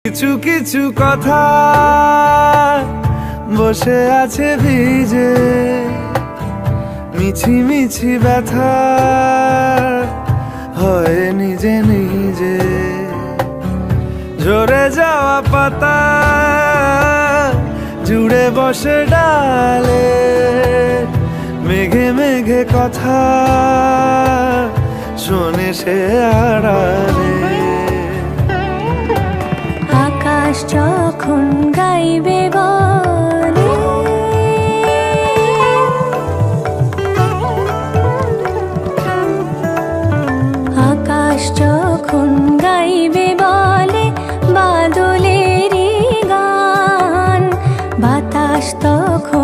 কিছু কিছু কথা বসে আছে ভিজে, মিছি মিছি ব্যথা হয় নিজে নিজে। ঝরে যাওয়া পাতা জুড়ে বসে ডালে, মেঘে মেঘে কথা শোনে সে আড়ালে। আকাশ যখন গাইবে বলে, আকাশ যখন গাইবে বলে বাদলেরই গান, বাতাস তখন